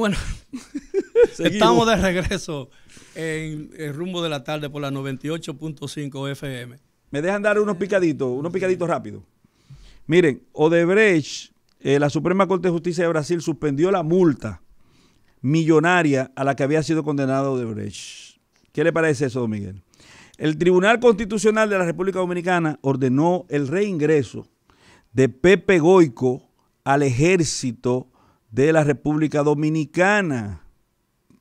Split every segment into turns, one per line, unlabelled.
Bueno, estamos de regreso en el rumbo de la tarde por la 98.5 FM.
Me dejan dar unos picaditos rápidos. Miren, Odebrecht, la Suprema Corte de Justicia de Brasil suspendió la multa millonaria a la que había sido condenado Odebrecht. ¿Qué le parece eso, don Miguel? El Tribunal Constitucional de la República Dominicana ordenó el reingreso de Pepe Goico al ejército de la República Dominicana.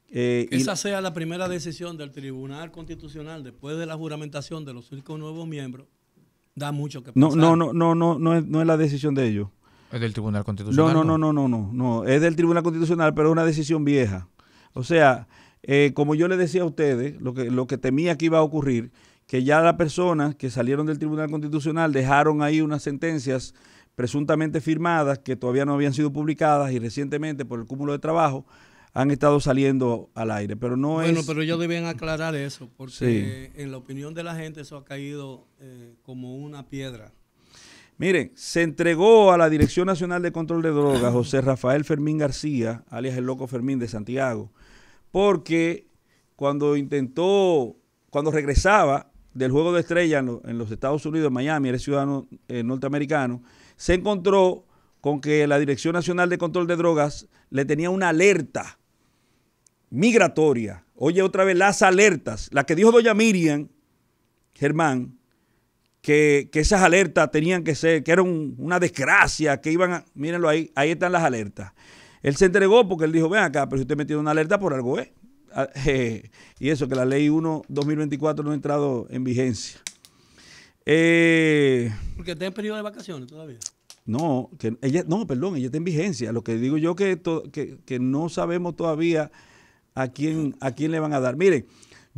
Esa sea la primera decisión del Tribunal Constitucional después de la juramentación de los 5 nuevos miembros, da mucho que pensar.
No es la decisión de ellos.
¿Es del Tribunal Constitucional?
No, es del Tribunal Constitucional, pero es una decisión vieja. O sea, como yo le decía a ustedes, lo que temía que iba a ocurrir, que ya las personas que salieron del Tribunal Constitucional dejaron ahí unas sentencias presuntamente firmadas que todavía no habían sido publicadas y recientemente por el cúmulo de trabajo han estado saliendo al aire, pero no es...
Bueno, pero ellos deben aclarar eso, porque en la opinión de la gente eso ha caído como una piedra.
Miren, se entregó a la Dirección Nacional de Control de Drogas José Rafael Fermín García, alias el Loco Fermín de Santiago, porque cuando regresaba del Juego de Estrellas en los Estados Unidos, en Miami, era ciudadano norteamericano, se encontró con que la Dirección Nacional de Control de Drogas le tenía una alerta migratoria. Oye, otra vez las alertas, la que dijo doña Miriam Germán, que esas alertas tenían que ser, que era una desgracia, que iban a, mírenlo ahí están las alertas. Él se entregó porque él dijo, ven acá, pero si usted metió una alerta por algo, y eso, que la ley 1/2024 no ha entrado en vigencia.
Porque está en periodo de vacaciones todavía.
No, ella está en vigencia. Lo que digo yo que no sabemos todavía a quién le van a dar. Miren,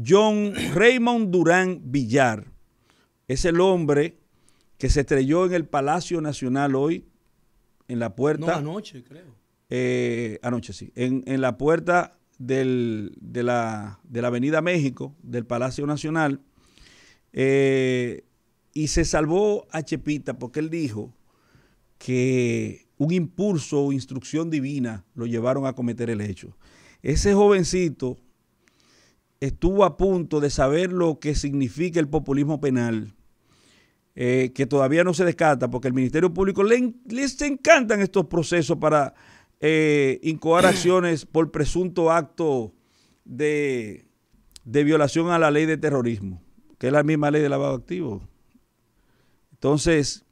John Raymond Durán Villar es el hombre que se estrelló en el Palacio Nacional hoy, en la puerta.
No, anoche, creo.
Anoche, sí. En la puerta de la Avenida México, del Palacio Nacional. Y se salvó a Chepita porque él dijo que un impulso o instrucción divina lo llevaron a cometer el hecho. Ese jovencito estuvo a punto de saber lo que significa el populismo penal, que todavía no se descarta, porque el Ministerio Público les encantan estos procesos para incoar acciones por presunto acto de violación a la ley de terrorismo, que es la misma ley de lavado de activos. Entonces,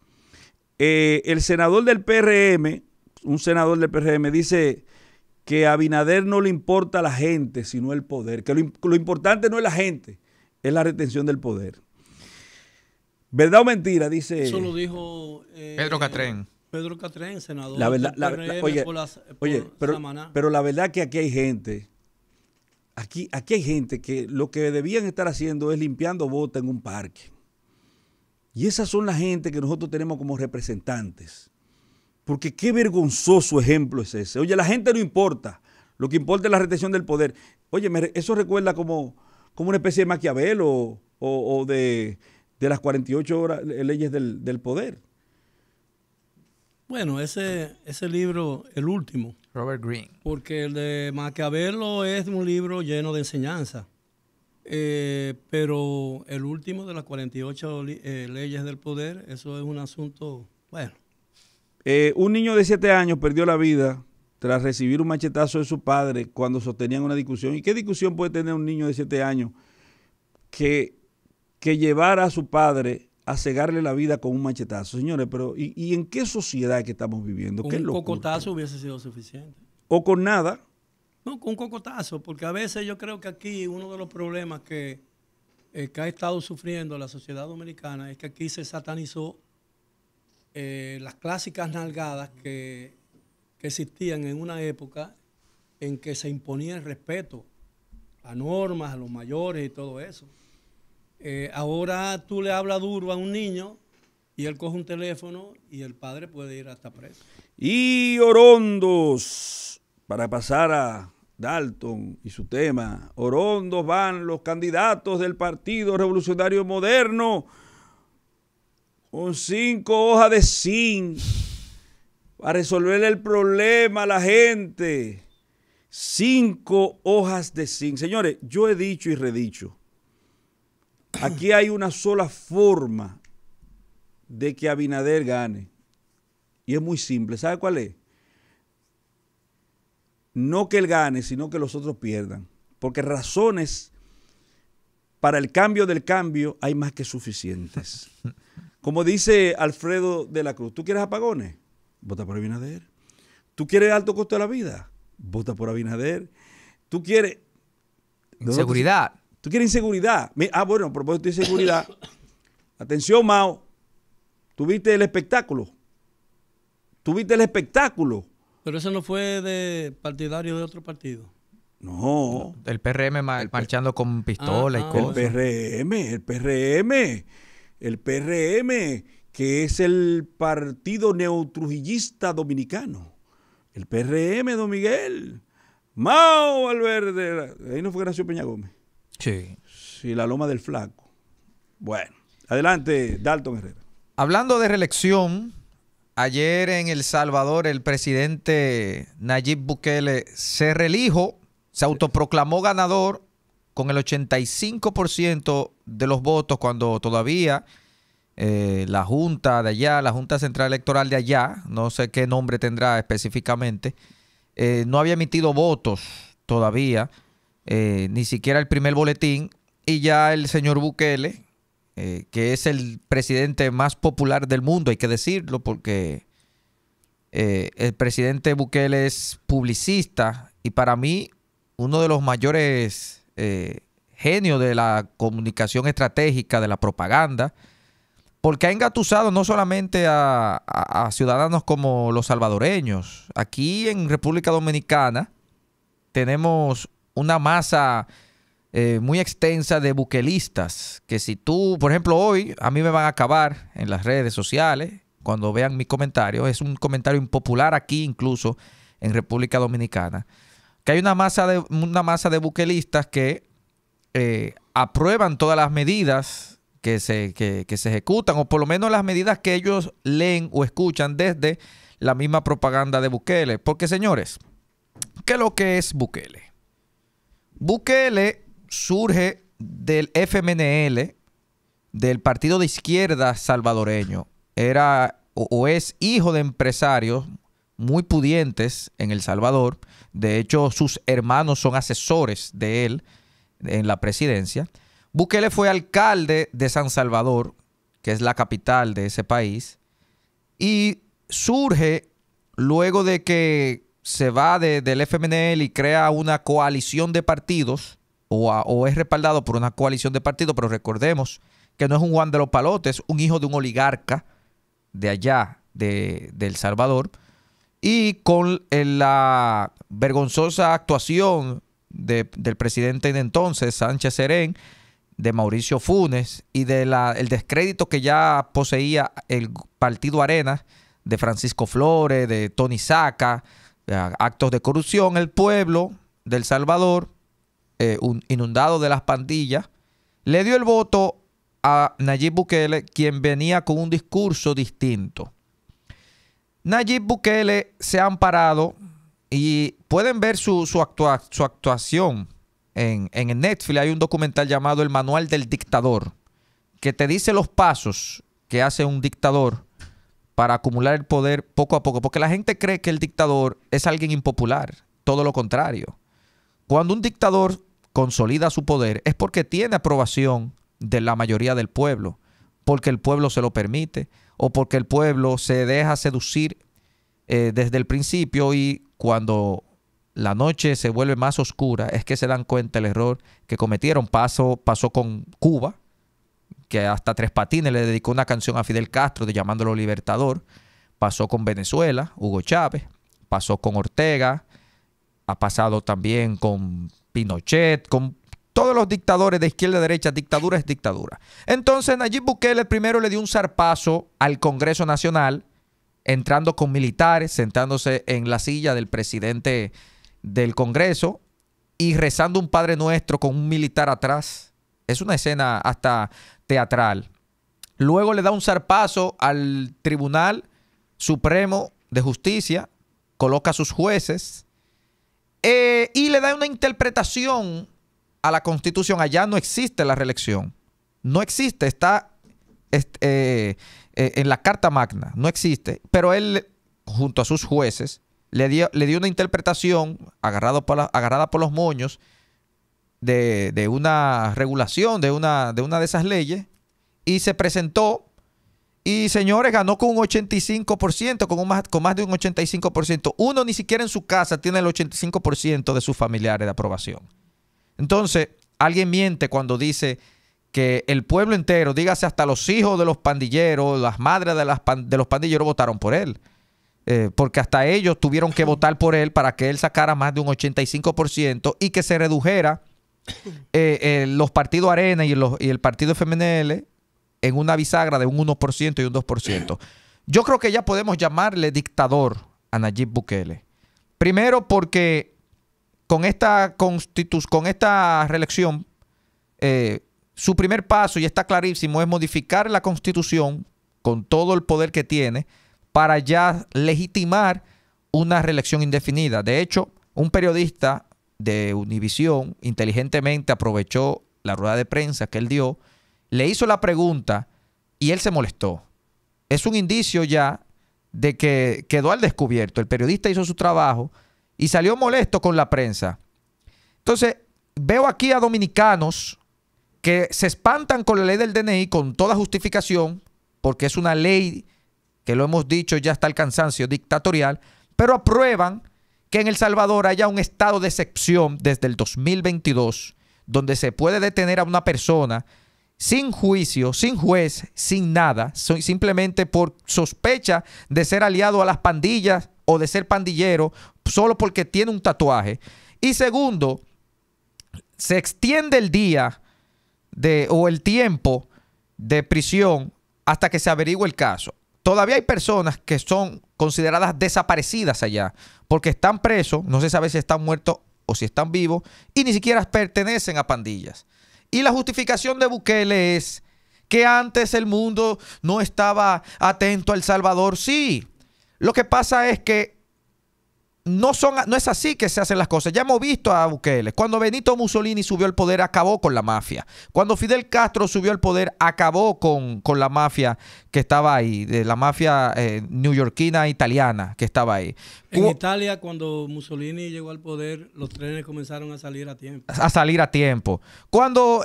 el senador del PRM, un senador del PRM, dice que a Abinader no le importa a la gente, sino el poder, que lo importante no es la gente, es la retención del poder. ¿Verdad o mentira? Dice...
Eso lo dijo...
Pedro Catrén.
Pedro Catrén, senador
la verdad,
del PRM
pero la verdad que aquí hay gente, aquí hay gente que lo que debían estar haciendo es limpiando botas en un parque. Y esas son la gente que nosotros tenemos como representantes. Porque qué vergonzoso ejemplo es ese. Oye, la gente no importa. Lo que importa es la retención del poder. Oye, eso recuerda como una especie de Maquiavelo o de las 48 leyes del poder.
Bueno, ese libro, el último.
Robert Greene.
Porque el de Maquiavelo es un libro lleno de enseñanza. Pero el último de las 48 leyes del poder, eso es un asunto, bueno.
Un niño de 7 años perdió la vida tras recibir un machetazo de su padre cuando sostenían una discusión. ¿Y qué discusión puede tener un niño de 7 años que llevara a su padre a cegarle la vida con un machetazo? Señores, pero ¿y en qué sociedad que estamos viviendo?
Con un cocotazo hubiese sido suficiente.
O con nada.
No, con un cocotazo, porque a veces yo creo que aquí uno de los problemas que ha estado sufriendo la sociedad dominicana es que aquí se satanizó las clásicas nalgadas que existían en una época en que se imponía el respeto a normas, a los mayores y todo eso. Ahora tú le hablas duro a un niño y él coge un teléfono y el padre puede ir hasta preso.
Y orondos, para pasar a Dalton y su tema, orondos van los candidatos del Partido Revolucionario Moderno con 5 hojas de zinc para resolver el problema a la gente. 5 hojas de zinc. Señores, yo he dicho y redicho, aquí hay una sola forma de que Abinader gane. Y es muy simple. ¿Sabe cuál es? No que él gane, sino que los otros pierdan. Porque razones para el cambio del cambio hay más que suficientes. Como dice Alfredo de la Cruz, ¿tú quieres apagones? Vota por Abinader. ¿Tú quieres alto costo de la vida? Vota por Abinader. ¿Tú quieres
inseguridad?
¿Tú quieres inseguridad? Bueno, a propósito de inseguridad, atención, Mao, ¿tuviste el espectáculo? ¿Tuviste el espectáculo?
Pero eso no fue de partidario de otro partido.
No.
El PRM marchando con pistola y cosas.
El PRM, que es el Partido Neotrujillista Dominicano. El PRM, don Miguel. Mao Valverde. Ahí no fue Gracio Peña Gómez.
Sí.
Sí, la Loma del Flaco. Bueno, adelante, Dalton Herrera.
Hablando de reelección, ayer en El Salvador el presidente Nayib Bukele se reelijo, se autoproclamó ganador con el 85% de los votos cuando todavía la Junta de allá, la Junta Central Electoral de allá, no sé qué nombre tendrá específicamente, no había emitido votos todavía, ni siquiera el primer boletín, y ya el señor Bukele, que es el presidente más popular del mundo, hay que decirlo, porque el presidente Bukele es publicista y para mí uno de los mayores genios de la comunicación estratégica, de la propaganda, porque ha engatusado no solamente a ciudadanos como los salvadoreños. Aquí en República Dominicana tenemos una masa muy extensa de bukelistas, que si tú, por ejemplo, hoy a mí me van a acabar en las redes sociales cuando vean mi comentario, es un comentario impopular aquí incluso en República Dominicana, que hay una masa de bukelistas que aprueban todas las medidas que se ejecutan, o por lo menos las medidas que ellos leen o escuchan desde la misma propaganda de Bukele. Porque, señores, ¿qué es lo que es Bukele? Bukele surge del FMNL, del partido de izquierda salvadoreño. Era o es hijo de empresarios muy pudientes en El Salvador. De hecho, sus hermanos son asesores de él en la presidencia. Bukele fue alcalde de San Salvador, que es la capital de ese país, y surge luego de que se va del FMNL y crea una coalición de partidos, o es respaldado por una coalición de partidos, pero recordemos que no es un Juan de los Palotes, es un hijo de un oligarca de allá, de El Salvador, y con la vergonzosa actuación del presidente de entonces, Sánchez Serén, de Mauricio Funes, y el descrédito que ya poseía el Partido Arena, de Francisco Flores, de Tony Saca, actos de corrupción, el pueblo de El Salvador, inundado de las pandillas, le dio el voto a Nayib Bukele, quien venía con un discurso distinto. Nayib Bukele se ha amparado y pueden ver su actuación en Netflix. Hay un documental llamado El Manual del Dictador, que te dice los pasos que hace un dictador para acumular el poder poco a poco, porque la gente cree que el dictador es alguien impopular, todo lo contrario. Cuando un dictador consolida su poder es porque tiene aprobación de la mayoría del pueblo, porque el pueblo se lo permite o porque el pueblo se deja seducir desde el principio, y cuando la noche se vuelve más oscura es que se dan cuenta del error que cometieron. Pasó con Cuba, que hasta Tres Patines le dedicó una canción a Fidel Castro llamándolo Libertador. Pasó con Venezuela, Hugo Chávez. Pasó con Ortega. Ha pasado también con Pinochet, con todos los dictadores de izquierda a derecha. Dictadura es dictadura. Entonces Nayib Bukele primero le dio un zarpazo al Congreso Nacional, entrando con militares, sentándose en la silla del presidente del Congreso y rezando un Padre Nuestro con un militar atrás. Es una escena hasta teatral. Luego le da un zarpazo al Tribunal Supremo de Justicia, coloca a sus jueces Y le da una interpretación a la Constitución. Allá no existe la reelección. No existe, está en la Carta Magna, no existe. Pero él, junto a sus jueces, le dio una interpretación agarrada por los moños de una regulación, de una de esas leyes, y se presentó. Y, señores, ganó con un 85%, con más de un 85%. Uno ni siquiera en su casa tiene el 85% de sus familiares de aprobación. Entonces, alguien miente cuando dice que el pueblo entero, dígase hasta los hijos de los pandilleros, las madres de los pandilleros votaron por él. Porque hasta ellos tuvieron que votar por él para que él sacara más de un 85% y que se redujera los partidos Arena y el partido FMNL en una bisagra de un 1% y un 2%. Yo creo que ya podemos llamarle dictador a Nayib Bukele. Primero porque con esta reelección, su primer paso, y está clarísimo, es modificar la Constitución con todo el poder que tiene para ya legitimar una reelección indefinida. De hecho, un periodista de Univisión inteligentemente aprovechó la rueda de prensa que él dio, le hizo la pregunta y él se molestó. Es un indicio ya de que quedó al descubierto. El periodista hizo su trabajo y salió molesto con la prensa. Entonces, veo aquí a dominicanos que se espantan con la ley del DNI con toda justificación, porque es una ley que, lo hemos dicho ya hasta el cansancio, dictatorial, pero aprueban que en El Salvador haya un estado de excepción desde el 2022, donde se puede detener a una persona sin juicio, sin juez, sin nada, simplemente por sospecha de ser aliado a las pandillas o de ser pandillero, solo porque tiene un tatuaje. Y segundo, se extiende el día o el tiempo de prisión hasta que se averigüe el caso. Todavía hay personas que son consideradas desaparecidas allá porque están presos, no se sabe si están muertos o si están vivos, y ni siquiera pertenecen a pandillas. Y la justificación de Bukele es que antes el mundo no estaba atento a El Salvador. Sí, lo que pasa es que no es así que se hacen las cosas. Ya hemos visto a Bukele. Cuando Benito Mussolini subió al poder, acabó con la mafia. Cuando Fidel Castro subió al poder, acabó con la mafia que estaba ahí, de la mafia neoyorquina italiana que estaba ahí.
En Italia, cuando Mussolini llegó al poder, los trenes comenzaron a salir a tiempo.
Cuando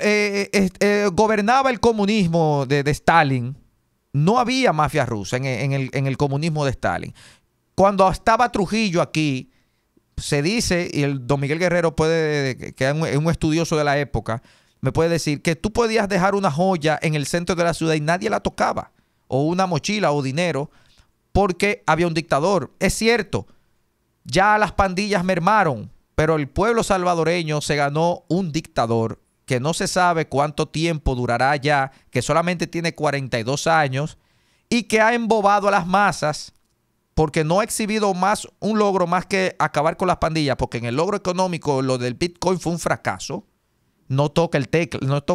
gobernaba el comunismo de Stalin, no había mafia rusa en el comunismo de Stalin. Cuando estaba Trujillo aquí, se dice, y el don Miguel Guerrero que es un estudioso de la época, me puede decir que tú podías dejar una joya en el centro de la ciudad y nadie la tocaba, o una mochila o dinero, porque había un dictador. Es cierto, ya las pandillas mermaron, pero el pueblo salvadoreño se ganó un dictador que no se sabe cuánto tiempo durará ya, que solamente tiene 42 años y que ha embobado a las masas, porque no ha exhibido un logro más que acabar con las pandillas, porque en el logro económico lo del Bitcoin fue un fracaso. No toca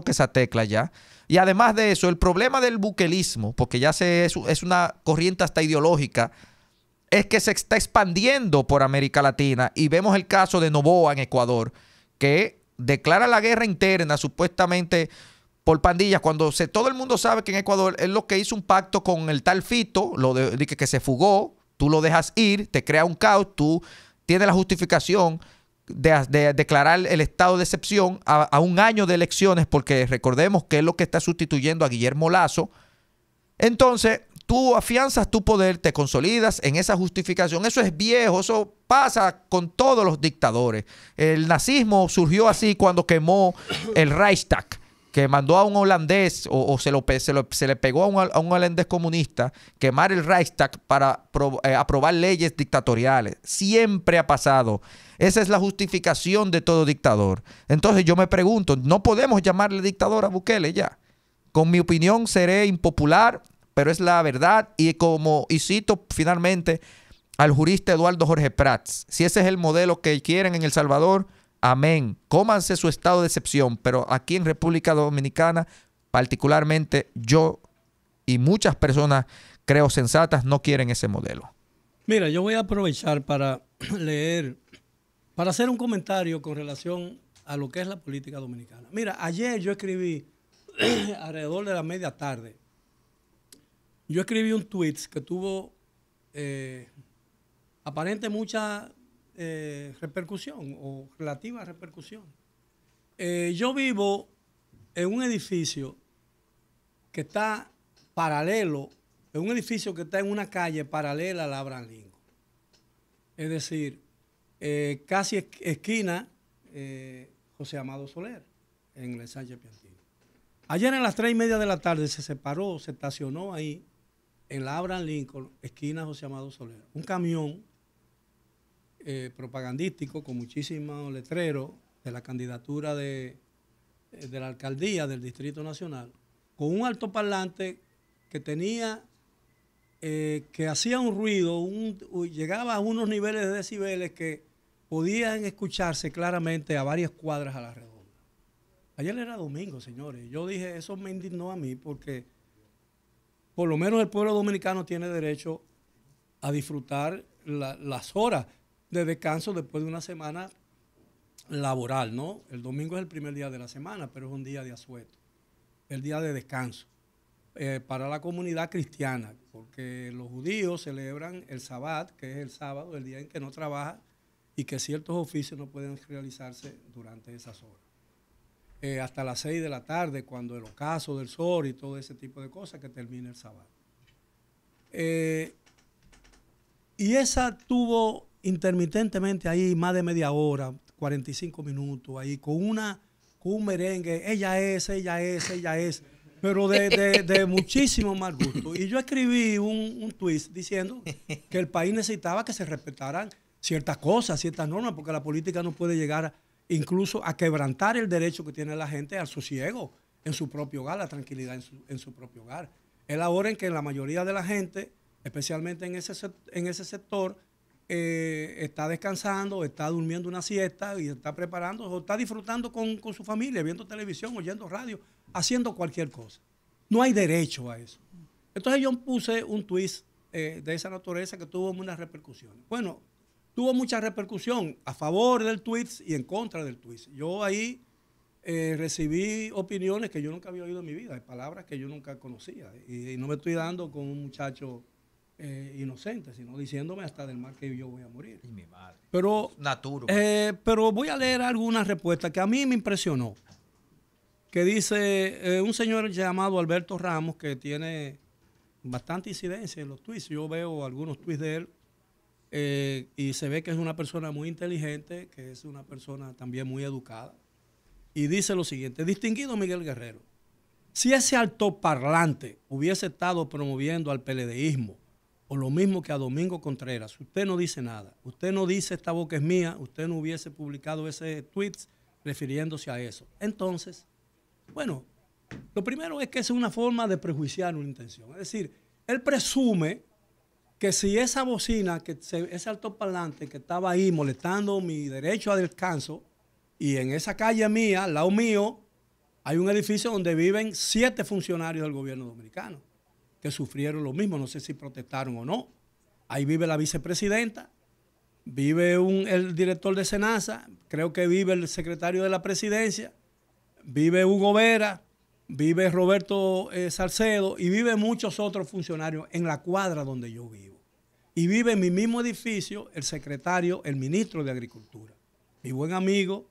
esa tecla ya. Y además de eso, el problema del bukelismo, porque ya es una corriente hasta ideológica, es que se está expandiendo por América Latina. Y vemos el caso de Noboa en Ecuador, que declara la guerra interna supuestamente por pandillas, cuando todo el mundo sabe que en Ecuador es lo que hizo un pacto con el tal Fito, que se fugó. Tú lo dejas ir, te crea un caos, tú tienes la justificación de declarar el estado de excepción a un año de elecciones, porque recordemos que es lo que está sustituyendo a Guillermo Lazo. Entonces, tú afianzas tu poder, te consolidas en esa justificación. Eso es viejo, eso pasa con todos los dictadores. El nazismo surgió así cuando quemó el Reichstag, que mandó a un holandés o se le pegó a un holandés comunista quemar el Reichstag para aprobar leyes dictatoriales. Siempre ha pasado. Esa es la justificación de todo dictador. Entonces yo me pregunto, ¿no podemos llamarle dictador a Bukele ya? Con mi opinión seré impopular, pero es la verdad. Y cito finalmente al jurista Eduardo Jorge Prats, si ese es el modelo que quieren en El Salvador, amén, cómanse su estado de excepción, pero aquí en República Dominicana, particularmente yo y muchas personas, creo sensatas, no quieren ese modelo.
Mira, yo voy a aprovechar para leer para hacer un comentario con relación a lo que es la política dominicana. Mira, ayer yo escribí, alrededor de la media tarde, yo escribí un tweet que tuvo aparente mucha repercusión o relativa repercusión. Yo vivo en un edificio que está paralelo, en un edificio que está en una calle paralela a la Abraham Lincoln. Es decir, casi esquina José Amado Soler, en el Sánchez Piantini. Ayer a las 3:30 de la tarde se separó, se estacionó ahí, en la Abraham Lincoln, esquina José Amado Soler, un camión propagandístico con muchísimos letreros de la candidatura de la alcaldía del Distrito Nacional, con un altoparlante que tenía, que hacía un ruido, llegaba a unos niveles de decibeles que podían escucharse claramente a varias cuadras a la redonda. Ayer era domingo, señores. Yo dije, eso me indignó a mí porque por lo menos el pueblo dominicano tiene derecho a disfrutar las horas de descanso después de una semana laboral, ¿no? El domingo es el primer día de la semana, pero es un día de asueto, el día de descanso para la comunidad cristiana, porque los judíos celebran el Sabbat, que es el sábado, el día en que no trabaja y que ciertos oficios no pueden realizarse durante esas horas. Hasta las 6 de la tarde, cuando el ocaso del sol y todo ese tipo de cosas, que termine el Sabbat. Y esa tuvo intermitentemente ahí más de media hora, 45 minutos, ahí con un merengue, ella es, pero de muchísimo mal gusto. Y yo escribí un tweet diciendo que el país necesitaba que se respetaran ciertas cosas, ciertas normas, porque la política no puede llegar incluso a quebrantar el derecho que tiene la gente al sosiego en su propio hogar, la tranquilidad en su propio hogar. Es la hora en que la mayoría de la gente, especialmente en ese sector, está descansando, está durmiendo una siesta y está preparando, o está disfrutando con su familia, viendo televisión, oyendo radio, haciendo cualquier cosa. No hay derecho a eso. Entonces yo puse un tweet de esa naturaleza que tuvo unas repercusiones. Bueno, tuvo mucha repercusión a favor del tweet y en contra del tweet. Yo ahí recibí opiniones que yo nunca había oído en mi vida, palabras que yo nunca conocía. Y no me estoy dando con un muchacho inocente, sino diciéndome hasta del mal que yo voy a morir.
Y mi madre.
Pero, pero voy a leer alguna respuesta que a mí me impresionó. Que dice un señor llamado Alberto Ramos, que tiene bastante incidencia en los tweets. Yo veo algunos tweets de él y se ve que es una persona muy inteligente, que es una persona también muy educada. Y dice lo siguiente: distinguido Miguel Guerrero, si ese altoparlante hubiese estado promoviendo al PLDismo, o lo mismo que a Domingo Contreras, usted no dice nada, usted no dice esta boca es mía, usted no hubiese publicado ese tweet refiriéndose a eso. Entonces, bueno, lo primero es que es una forma de prejuiciar una intención. Es decir, él presume que si esa bocina, ese altoparlante que estaba ahí molestando mi derecho a descanso, y en esa calle mía, al lado mío, hay un edificio donde viven 7 funcionarios del gobierno dominicano que sufrieron lo mismo, no sé si protestaron o no. Ahí vive la vicepresidenta, vive el director de SENASA, creo que vive el secretario de la presidencia, vive Hugo Vera, vive Roberto Salcedo y vive muchos otros funcionarios en la cuadra donde yo vivo. Y vive en mi mismo edificio el secretario, el ministro de Agricultura, mi buen amigo,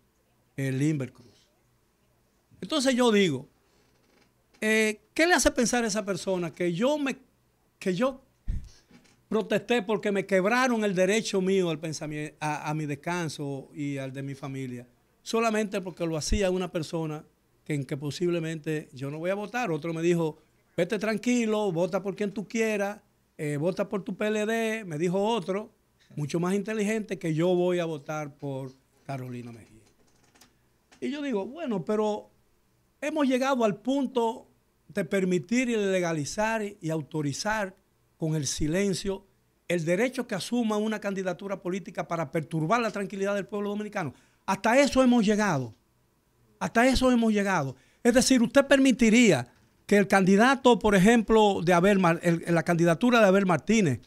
Limber Cruz. Entonces yo digo, ¿qué le hace pensar a esa persona que yo protesté porque me quebraron el derecho mío al pensamiento, a mi descanso y al de mi familia, solamente porque lo hacía una persona en que posiblemente yo no voy a votar? Otro me dijo, vete tranquilo, vota por quien tú quieras, vota por tu PLD. Me dijo otro, mucho más inteligente, que yo voy a votar por Carolina Mejía. Y yo digo, bueno, pero hemos llegado al punto de permitir y legalizar y autorizar con el silencio el derecho que asuma una candidatura política para perturbar la tranquilidad del pueblo dominicano. Hasta eso hemos llegado. Hasta eso hemos llegado. Es decir, usted permitiría que el candidato, por ejemplo, la candidatura de Abel Martínez,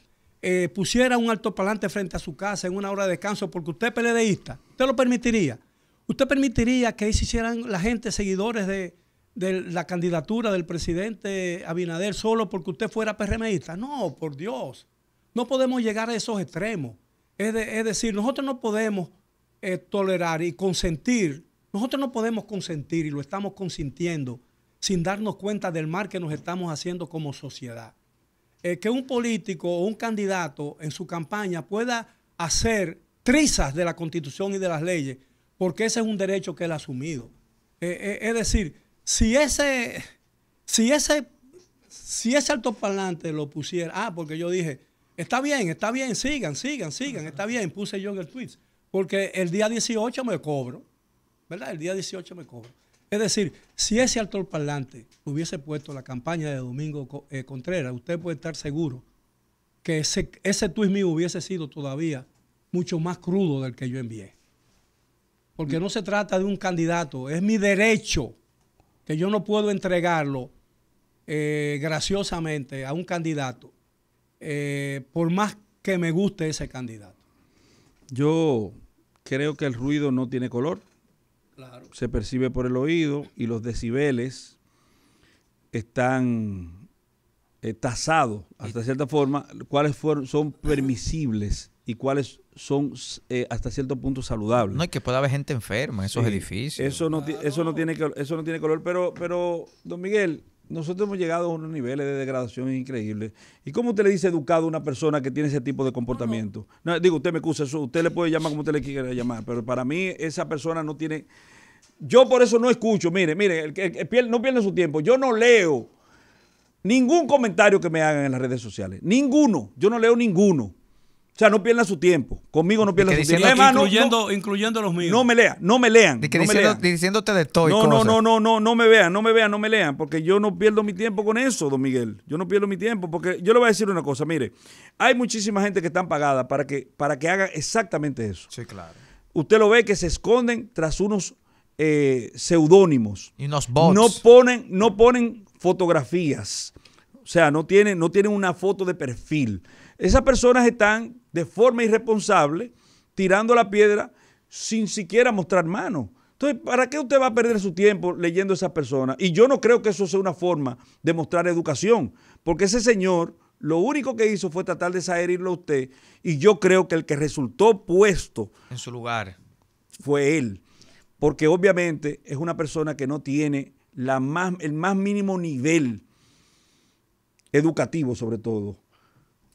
pusiera un altoparlante frente a su casa en una hora de descanso porque usted es PLDista, ¿usted lo permitiría? ¿Usted permitiría que se hicieran la gente seguidores de la candidatura del presidente Abinader solo porque usted fuera PRMista? No, por Dios. No podemos llegar a esos extremos. Es decir, nosotros no podemos tolerar y consentir. Nosotros no podemos consentir y lo estamos consintiendo sin darnos cuenta del mal que nos estamos haciendo como sociedad. Que un político o un candidato en su campaña pueda hacer trizas de la Constitución y de las leyes, porque ese es un derecho que él ha asumido. Es decir, si ese altoparlante lo pusiera, porque yo dije, está bien, sigan, está bien, puse yo en el tweet, porque el día 18 me cobro, ¿verdad? El día 18 me cobro. Es decir, si ese altoparlante hubiese puesto la campaña de Domingo Contreras, usted puede estar seguro que ese tuit mío hubiese sido todavía mucho más crudo del que yo envié. Porque no se trata de un candidato, es mi derecho, que yo no puedo entregarlo graciosamente a un candidato, por más que me guste ese candidato.
Yo creo que el ruido no tiene color.
Claro.
Se percibe por el oído y los decibeles están tasados hasta cierta forma, cuáles son permisibles y cuáles son hasta cierto punto saludables.
No, y que pueda haber gente enferma en esos edificios.
Eso no tiene color, pero don Miguel, nosotros hemos llegado a unos niveles de degradación increíbles. ¿Y cómo usted le dice educado a una persona que tiene ese tipo de comportamiento? No, digo, usted me excusa, usted le puede llamar como usted le quiera llamar, pero para mí esa persona no tiene... Yo por eso no escucho, mire, no pierda su tiempo. Yo no leo ningún comentario que me hagan en las redes sociales. Ninguno. Yo no leo ninguno. O sea, no pierdan su tiempo. Conmigo no pierdan su tiempo. Además,
incluyendo los míos.
No me lean.
Diciéndote de todo y
cosas. No me lean, porque yo no pierdo mi tiempo con eso, don Miguel. Yo no pierdo mi tiempo, porque yo le voy a decir una cosa, mire, hay muchísima gente que están pagada para que haga exactamente eso.
Sí, claro.
Usted lo ve que se esconden tras unos seudónimos.
Y unos bots.
No ponen fotografías. O sea, no tienen una foto de perfil. Esas personas están de forma irresponsable tirando la piedra sin siquiera mostrar mano. Entonces, ¿para qué usted va a perder su tiempo leyendo a esas personas? Y yo no creo que eso sea una forma de mostrar educación, porque ese señor lo único que hizo fue tratar de desherirlo a usted, y yo creo que el que resultó puesto
en su lugar
fue él, porque obviamente es una persona que no tiene el más mínimo nivel educativo, sobre todo,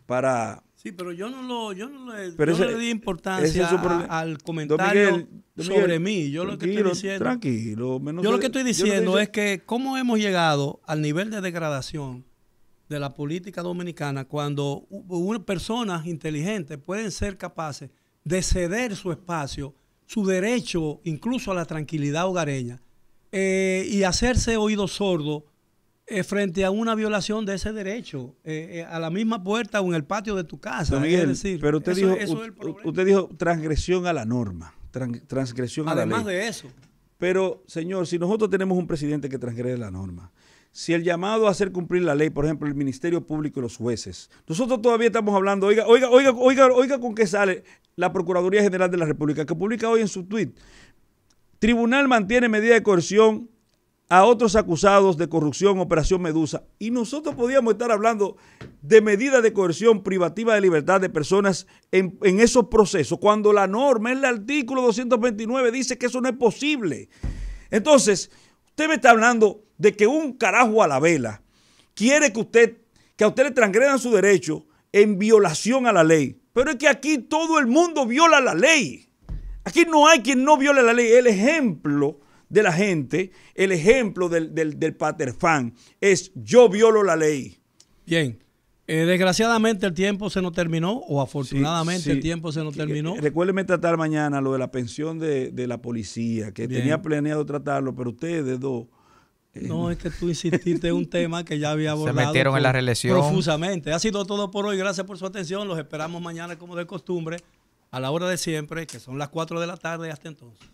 para...
Sí, pero yo no le di importancia al comentario
Don Miguel,
sobre mí. Yo lo que estoy diciendo,
tranquilo.
Yo lo que estoy diciendo es que cómo hemos llegado al nivel de degradación de la política dominicana cuando personas inteligentes pueden ser capaces de ceder su espacio, su derecho incluso a la tranquilidad hogareña y hacerse oídos sordos frente a una violación de ese derecho, a la misma puerta o en el patio de tu casa.
Don Miguel,
es decir,
pero usted dijo transgresión a la norma, transgresión a la ley.
Además de eso.
Pero, señor, si nosotros tenemos un presidente que transgrede la norma, si el llamado a hacer cumplir la ley, por ejemplo, el Ministerio Público y los jueces, nosotros todavía estamos hablando, oiga con qué sale la Procuraduría General de la República, que publica hoy en su tuit, tribunal mantiene medida de coerción a otros acusados de corrupción, Operación Medusa, y nosotros podíamos estar hablando de medidas de coerción privativa de libertad de personas en esos procesos, cuando la norma, en el artículo 229, dice que eso no es posible. Entonces, usted me está hablando de que un carajo a la vela quiere que a usted le transgredan su derecho en violación a la ley, pero es que aquí todo el mundo viola la ley. Aquí no hay quien no viole la ley. El ejemplo de la gente, el ejemplo del paterfán es yo violo la ley.
Bien, desgraciadamente el tiempo se nos terminó, o afortunadamente el tiempo se nos terminó.
Recuérdeme tratar mañana lo de la pensión de la policía, que tenía planeado tratarlo, pero ustedes dos...
No, es que tú insististe en un tema que ya había abordado.
Se metieron en la reelección.
Profusamente. Ha sido todo por hoy. Gracias por su atención. Los esperamos mañana como de costumbre, a la hora de siempre, que son las 4 de la tarde. Hasta entonces.